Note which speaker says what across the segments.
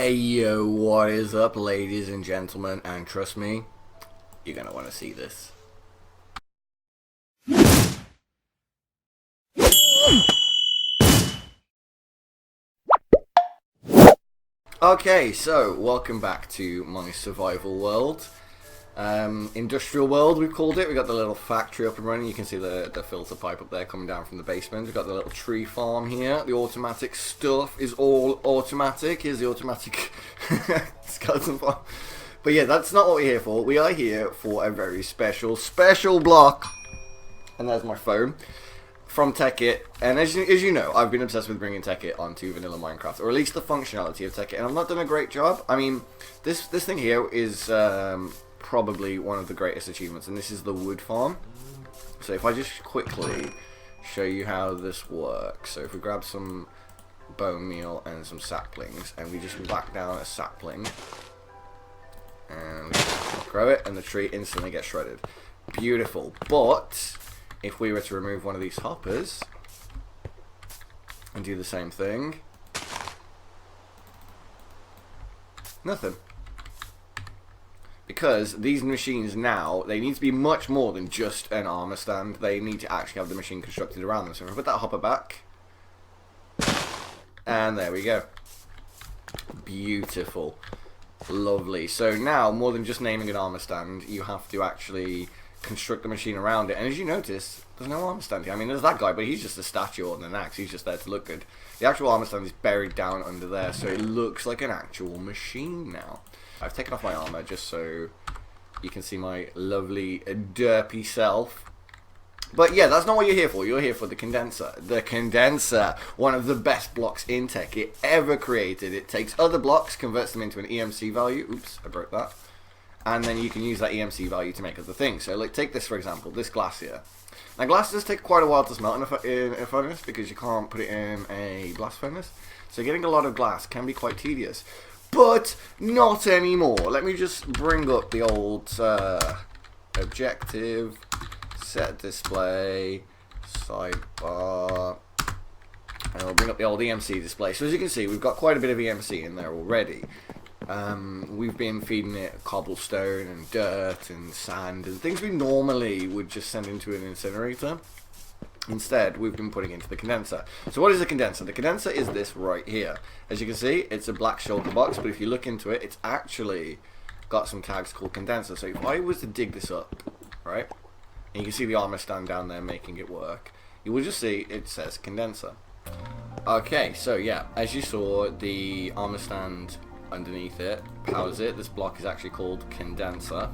Speaker 1: Hey yo, what is up, ladies and gentlemen? And trust me, you're gonna want to see this. Okay, so welcome back to my survival world. Industrial world, we've called it. We got the little factory up and running. You can see the filter pipe up there coming down from the basement. We've got the little tree farm here. The automatic stuff is all automatic. Here's the automatic skeleton farm. But yeah, that's not what we're here for. We are here for a very special block. And there's my phone. From Tekkit, and as you know, I've been obsessed with bringing Tekkit onto vanilla Minecraft, or at least the functionality of Tekkit, and I've not done a great job. I mean, this thing here is probably one of the greatest achievements, and this is the wood farm. So if I just quickly show you how this works. So if we grab some bone meal and some saplings, and we just whack down a sapling, and we grow it, and the tree instantly gets shredded. Beautiful, but if we were to remove one of these hoppers and do the same thing, nothing. Because these machines now, they need to be much more than just an armor stand. They need to actually have the machine constructed around them. So if I put that hopper back, and there we go. Beautiful. Lovely. So now, more than just naming an armor stand, you have to actually construct the machine around it, and as you notice, there's no armor stand here. I mean, there's that guy, but he's just a statue on an axe. He's just there to look good. The actual armor stand is buried down under there, so it looks like an actual machine now. I've taken off my armor just so you can see my lovely derpy self. But yeah, that's not what you're here for. You're here for the condenser. The condenser, one of the best blocks in Tekkit ever created. It takes other blocks, converts them into an EMC value. Oops, I broke that. And then you can use that EMC value to make other things. So, like, take this for example, this glass here. Now, glass does take quite a while to smelt in a furnace because you can't put it in a blast furnace. So, getting a lot of glass can be quite tedious. But not anymore. Let me just bring up the old objective, set display, sidebar, and I'll bring up the old EMC display. So, as you can see, we've got quite a bit of EMC in there already. We've been feeding it cobblestone and dirt and sand and things we normally would just send into an incinerator. Instead, we've been putting into the condenser. So what is a condenser? The condenser is this right here. As you can see, it's a black shulker box, but if you look into it, it's actually got some tags called condenser. So if I was to dig this up, right, and you can see the armor stand down there making it work, you will just see it says condenser. Okay, so yeah, as you saw, the armor stand underneath it powers it. This block is actually called condenser,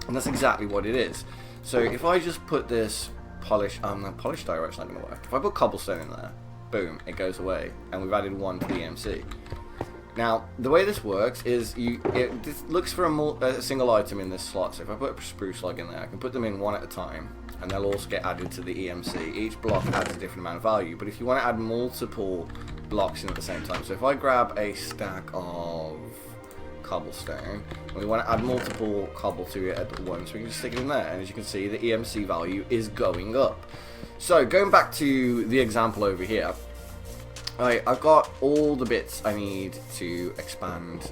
Speaker 1: and that's exactly what it is. So if I just put this polish diorite's not going to work. If I put cobblestone in there, boom, it goes away, and we've added one to the EMC. Now the way this works is this looks for a single item in this slot. So if I put a spruce log in there, I can put them in one at a time, and they'll also get added to the EMC. Each block adds a different amount of value, but if you want to add multiple blocks in at the same time, so if I grab a stack of cobblestone and we want to add multiple cobble to it at once, we can just stick it in there, and as you can see, the EMC value is going up. So going back to the example over here, I've got all the bits I need to expand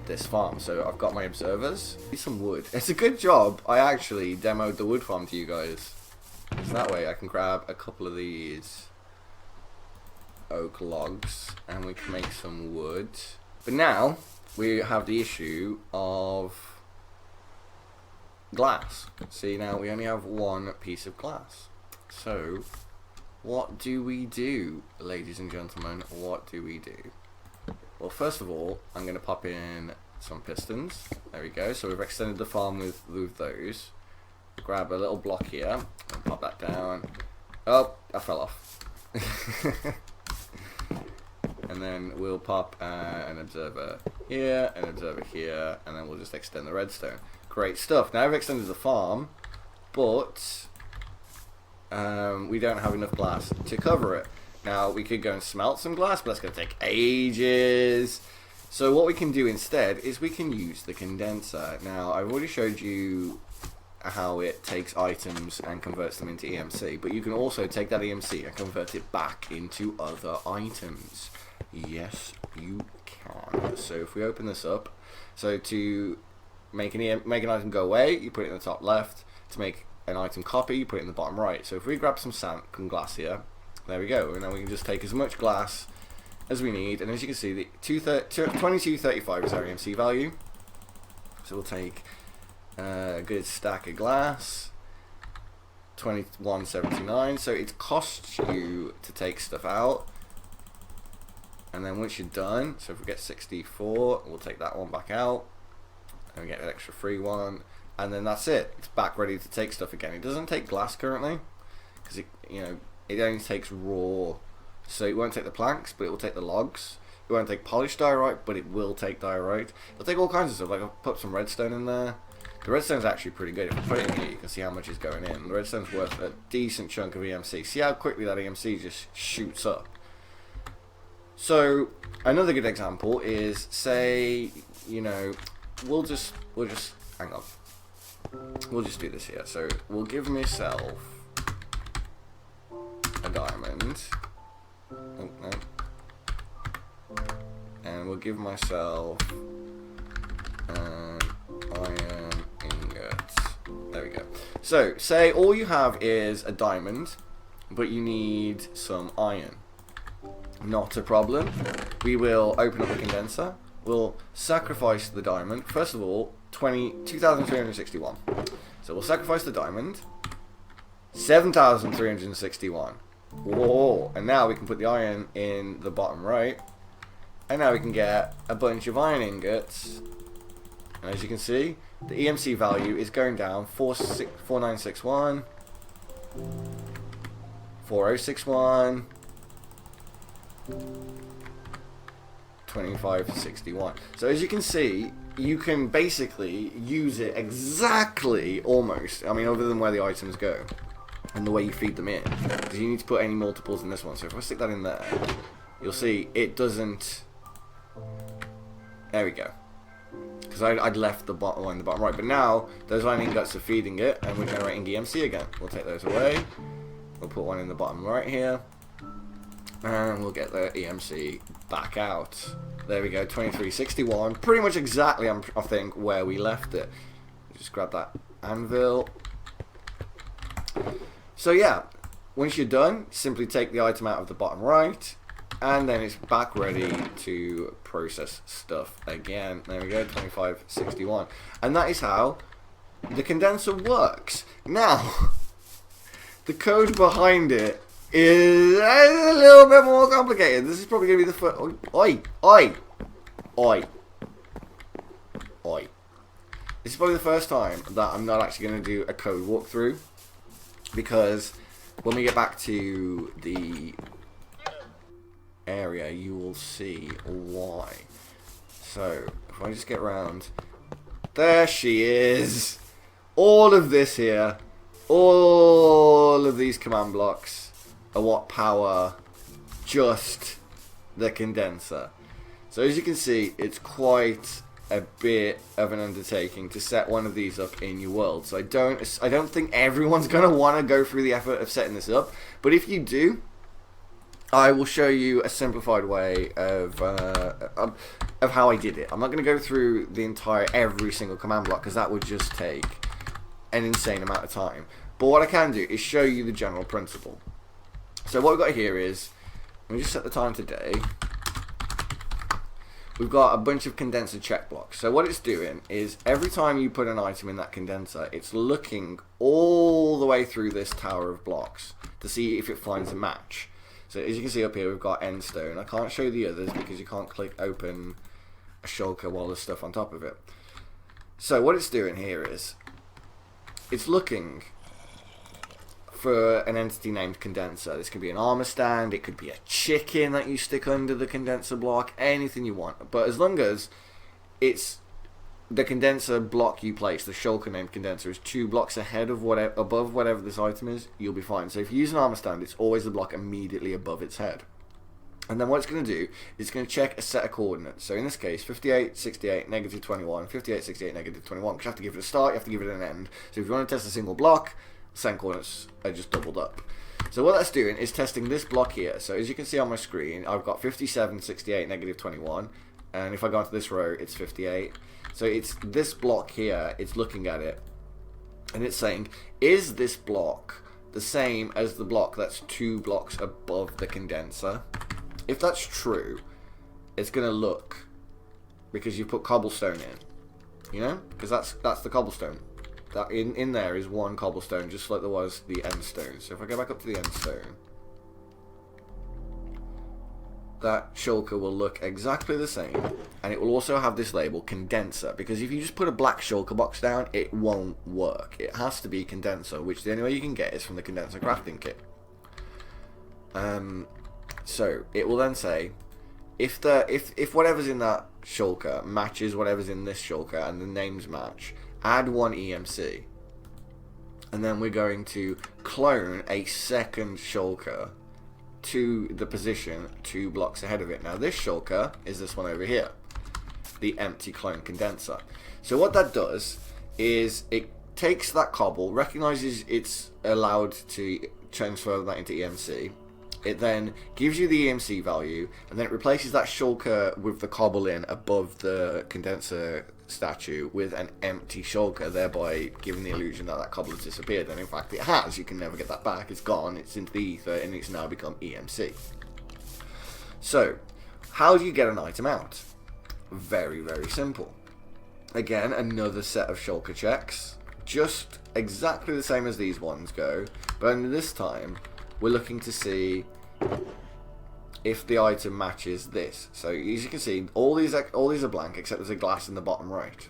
Speaker 1: this farm. So I've got my observers, some wood. It's a good job I actually demoed the wood farm to you guys, so that way I can grab a couple of these oak logs and we can make some wood. But now we have the issue of glass. See, now we only have one piece of glass. So what do we do, ladies and gentlemen? What do we do? Well, first of all, I'm going to pop in some pistons. There we go. So we've extended the farm with those. Grab a little block here and pop that down. Oh, I fell off. And then we'll pop an observer here, an observer here, and then we'll just extend the redstone. Great stuff. Now I've extended the farm, but we don't have enough glass to cover it. Now we could go and smelt some glass, but that's going to take ages. So what we can do instead is we can use the condenser. Now I've already showed you how it takes items and converts them into EMC, but you can also take that EMC and convert it back into other items. Yes, you can. icon. So if we open this up, so to make an item go away, you put it in the top left. To make an item copy, you put it in the bottom right. So if we grab some glass here, there we go. And then we can just take as much glass as we need. And as you can see, the 2235 is our EMC value. So we'll take a good stack of glass. 2179. So it costs you to take stuff out. And then once you're done, so if we get 64, we'll take that one back out. And we get an extra free one. And then that's it. It's back ready to take stuff again. It doesn't take glass currently, because it only takes raw. So it won't take the planks, but it will take the logs. It won't take polished diorite, but it will take diorite. It'll take all kinds of stuff. Like I'll put some redstone in there. The redstone's actually pretty good. If I put it in here, you can see how much is going in. The redstone's worth a decent chunk of EMC. See how quickly that EMC just shoots up. So another good example is, say, we'll just hang on. We'll just do this here. So we'll give myself a diamond. Oh, no. And we'll give myself an iron ingot. There we go. So say all you have is a diamond, but you need some iron. Not a problem. We will open up the condenser. We'll sacrifice the diamond. First of all, 2,361. So we'll sacrifice the diamond. 7,361. Whoa! And now we can put the iron in the bottom right. And now we can get a bunch of iron ingots. And as you can see, the EMC value is going down. 4961. 4061. 2561. So as you can see, you can basically use it exactly, almost, I mean, other than where the items go and the way you feed them in, because you need to put any multiples in this one. So if I stick that in there, you'll see it doesn't. There we go, because I'd left the bottom line, the bottom right, but now those iron ingots are feeding it and we're generating EMC again. We'll take those away. We'll put one in the bottom right here. And we'll get the EMC back out. There we go, 2361. Pretty much exactly, I think, where we left it. Just grab that anvil. So yeah, once you're done, simply take the item out of the bottom right, and then it's back ready to process stuff again. There we go, 2561. And that is how the condenser works. Now, the code behind it is a little bit more complicated. This is probably going to be the first. Oi. This is probably the first time that I'm not actually going to do a code walkthrough, because when we get back to the area, you will see why. So if I just get around, there she is. All of this here, all of these command blocks are what power just the condenser. So as you can see, it's quite a bit of an undertaking to set one of these up in your world. So I don't think everyone's gonna want to go through the effort of setting this up, but if you do, I will show you a simplified way of how I did it. I'm not going to go through the entire every single command block, because that would just take an insane amount of time. But what I can do is show you the general principle. So what we've got here is, let me just set the time today. We've got a bunch of condenser check blocks. So what it's doing is, every time you put an item in that condenser, it's looking all the way through this tower of blocks to see if it finds a match. So as you can see up here, we've got end stone. I can't show the others because you can't click open a shulker while there's stuff on top of it. So what it's doing here is, it's looking for an entity named condenser. This could be an armor stand, it could be a chicken that you stick under the condenser block, anything you want. But as long as it's the condenser block you place, the shulker named condenser, is 2 blocks ahead of above whatever this item is, you'll be fine. So if you use an armor stand, it's always the block immediately above its head. And then what it's going to do is it's going to check a set of coordinates. So in this case, 58, 68, negative 21, 58, 68, negative 21. Because you have to give it a start, you have to give it an end. So if you want to test a single block, the same coordinates are just doubled up. So what that's doing is testing this block here. So as you can see on my screen, I've got 57, 68, negative 21. and if I go onto this row, it's 58. So it's this block here, it's looking at it, and it's saying, is this block the same as the block that's 2 blocks above the condenser? If that's true, it's going to look, because you put cobblestone in, you know, because that's the cobblestone. That in there is 1 cobblestone, just like there was the end stone. So if I go back up to the end stone, that shulker will look exactly the same, and it will also have this label, condenser, because if you just put a black shulker box down, it won't work. It has to be condenser, which the only way you can get is from the condenser crafting kit. So it will then say, if whatever's in that shulker matches whatever's in this shulker and the names match, add 1 EMC, and then we're going to clone a second shulker to the position 2 blocks ahead of it. Now this shulker is this one over here, the empty clone condenser. So what that does is it takes that cobble, recognizes it's allowed to transfer that into EMC. It then gives you the EMC value, and then it replaces that shulker with the cobble in above the condenser statue with an empty shulker, thereby giving the illusion that that cobble has disappeared. And in fact it has. You can never get that back. It's gone. It's into the ether, and it's now become EMC. So how do you get an item out? Very, very simple. Again, another set of shulker checks, just exactly the same as these ones go, but only this time we're looking to see if the item matches this. So as you can see, all these are blank except there's a glass in the bottom right.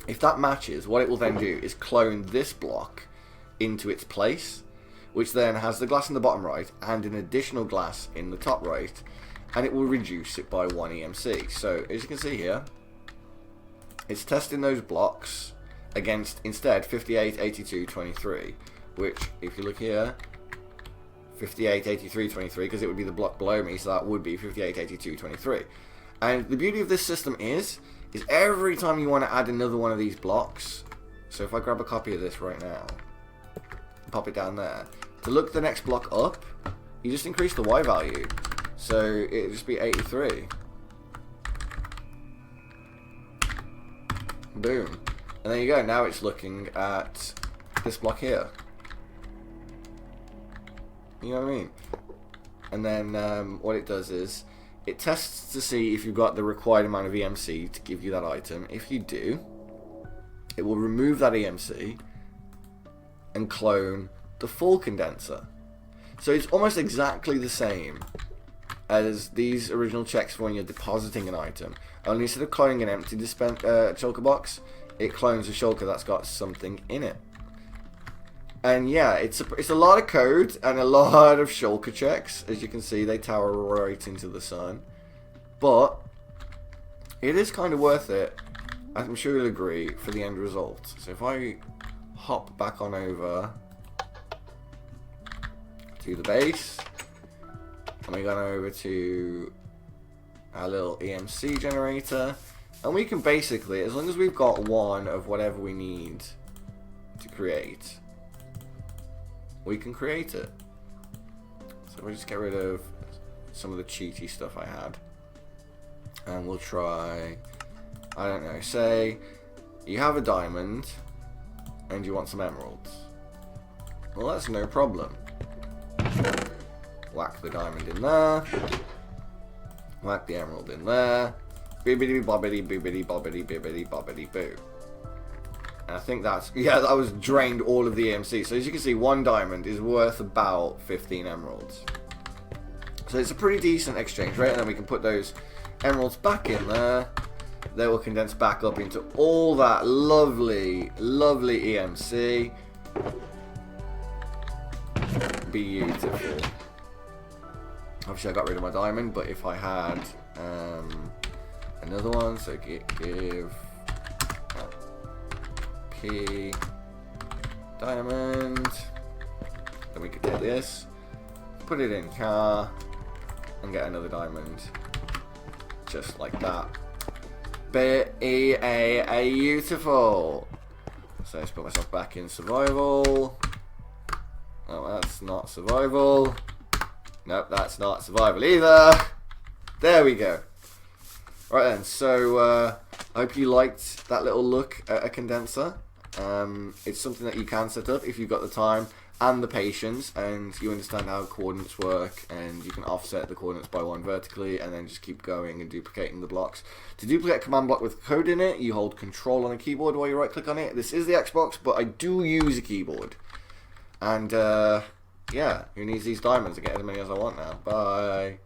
Speaker 1: If that matches, what it will then do is clone this block into its place, which then has the glass in the bottom right and an additional glass in the top right, and it will reduce it by 1 EMC. So as you can see here, it's testing those blocks against instead 58, 82, 23, which if you look here, 58, 83, 23, because it would be the block below me, so that would be 58, 82, 23. And the beauty of this system is every time you want to add another one of these blocks, so if I grab a copy of this right now, pop it down there, to look the next block up, you just increase the Y value, so it'll just be 83. Boom. And there you go, now it's looking at this block here. You know what I mean? And then what it does is it tests to see if you've got the required amount of EMC to give you that item. If you do, it will remove that EMC and clone the full condenser. So it's almost exactly the same as these original checks for when you're depositing an item. Only instead of cloning an empty shulker box, it clones a shulker that's got something in it. And yeah, it's a lot of code and a lot of shulker checks. As you can see, they tower right into the sun. But it is kind of worth it, I'm sure you'll agree, for the end result. So if I hop back on over to the base, and we go over to our little EMC generator, and we can basically, as long as we've got 1 of whatever we need to create, we can create it. So we'll just get rid of some of the cheaty stuff I had, and we'll try, I don't know, say you have a diamond and you want some emeralds. Well, that's no problem. Whack the diamond in there, whack the emerald in there, bibbidi bobbidi bibbidi bobbidi bibbidi bobbidi boo. And I think that's, yeah, that was drained all of the EMC. So as you can see, 1 diamond is worth about 15 emeralds. So it's a pretty decent exchange rate, and then we can put those emeralds back in there. They will condense back up into all that lovely, lovely EMC. Beautiful. Obviously I got rid of my diamond, but if I had another one, so give P diamond, then we could take this, put it in car, and get another diamond, just like that. Beautiful. So let's put myself back in survival. Oh, that's not survival. Nope, that's not survival either. There we go. Right then, so I hope you liked that little look at a condenser. It's something that you can set up if you've got the time and the patience, and you understand how coordinates work, and you can offset the coordinates by 1 vertically, and then just keep going and duplicating the blocks. To duplicate a command block with code in it, you hold Control on a keyboard while you right click on it. This is the Xbox, but I do use a keyboard. And yeah, who needs these diamonds? I get as many as I want now. Bye.